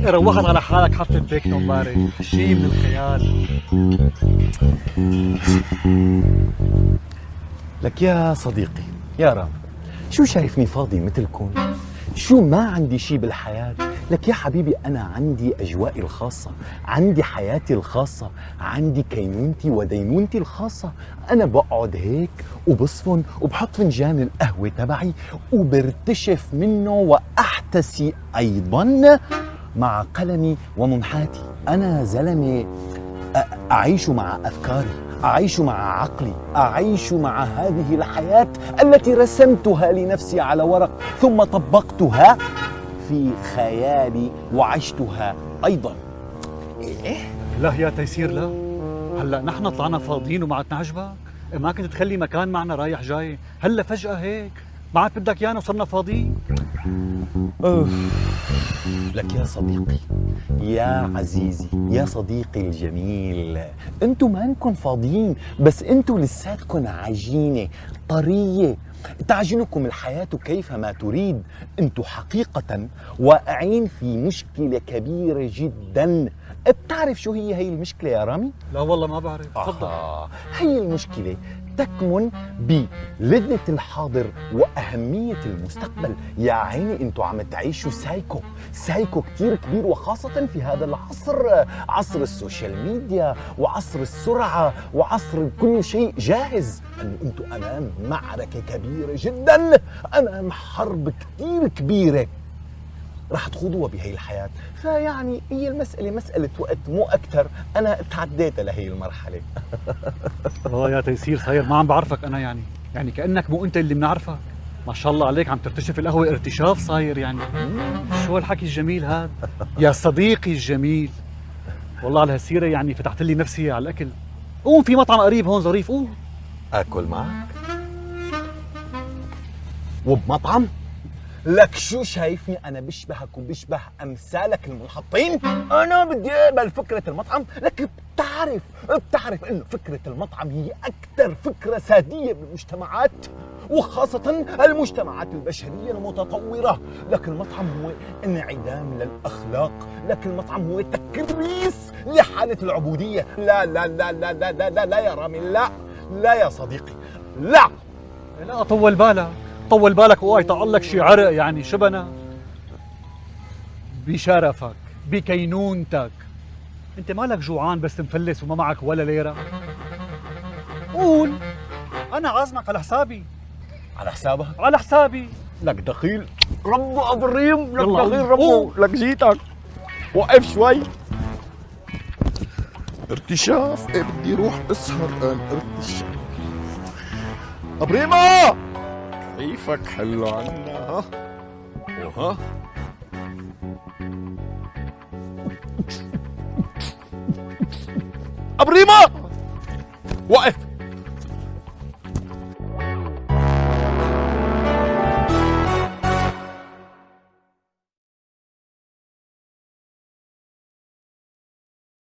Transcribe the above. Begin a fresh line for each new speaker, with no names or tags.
روحت على حالك حفلة تكنو امبارح، شي من الخيال.
لك يا صديقي يا رام، شو شايفني فاضي مثلكم؟ شو ما عندي شي بالحياة؟ لك يا حبيبي أنا عندي أجوائي الخاصة، عندي حياتي الخاصة، عندي كينونتي ودينونتي الخاصة. أنا بقعد هيك وبصفن وبحط فنجان القهوة تبعي وبرتشف منه وأحتسي أيضا مع قلمي وممحاتي. أنا زلمة أعيش مع أفكاري، أعيش مع عقلي، أعيش مع هذه الحياة التي رسمتها لنفسي على ورق ثم طبقتها في خيالي وعشتها أيضا.
إيه؟ لا يا تيسير لا، هلا نحن طلعنا فاضيين وما عدنا عجبك؟ ما كنت تخلي مكان معنا رايح جاي، هلا فجأة هيك ما عاد بدك ايانا وصرنا فاضيين.
لك يا صديقي يا عزيزي يا صديقي الجميل، انتو ما انكم فاضيين، بس انتو لساتكم عجينة طرية تعجنكم الحياة كيفما تريد. انتو حقيقة واقعين في مشكلة كبيرة جدا. بتعرف شو هي المشكلة يا رامي؟
لا والله ما بعرف، تفضل.
هي المشكلة تكمن بلذة الحاضر وأهمية المستقبل. يا عيني انتوا عم تعيشوا سايكو كتير كبير، وخاصة في هذا العصر، عصر السوشيال ميديا وعصر السرعة وعصر كل شيء جاهز. أن انتوا أمام معركة كبيرة جدا، أمام حرب كتير كبيرة رح تخوضوها بهي الحياة. فيعني هي المسألة مسألة وقت مو أكثر. أنا تعديت لهي المرحلة.
يا تيسير صاير ما عم بعرفك أنا، يعني كأنك مو أنت اللي بنعرفك. ما شاء الله عليك عم ترتشف القهوة ارتشاف صاير يعني. شو هالحكي الجميل هذا يا صديقي الجميل؟ والله على هالسيرة يعني فتحت لي نفسي على الأكل. قوم في مطعم قريب هون ظريف، قوم
أكل معك وبمطعم. لك شو شايفني أنا بشبهك وبشبه أمثالك المنحطين؟ أنا بدي أقبل فكرة المطعم. لك بتعرف إنه فكرة المطعم هي أكثر فكرة سادية بالمجتمعات، وخاصة المجتمعات البشرية المتطورة. لك المطعم هو انعدام للأخلاق، لك المطعم هو تكريس لحالة العبودية. لا لا لا لا لا لا لا, لا يا رامي، لا يا صديقي، لا.
طول بالك وقاي طلع لك شي عرق يعني شبنا بشرفك بكينونتك. انت مالك جوعان بس مفلس وما معك ولا ليرة؟ قول انا عازمك على حسابي.
على حسابك؟
على حسابي.
لك دخيل ربو ابو الريم، لك
يلا
دخيل ربو، لك جيتك. وقف شوي. ارتشاف، بدي روح اسهر ارتشاف. ابريمه كيفك؟ حلو عنا ها وها. ابريمه وقف.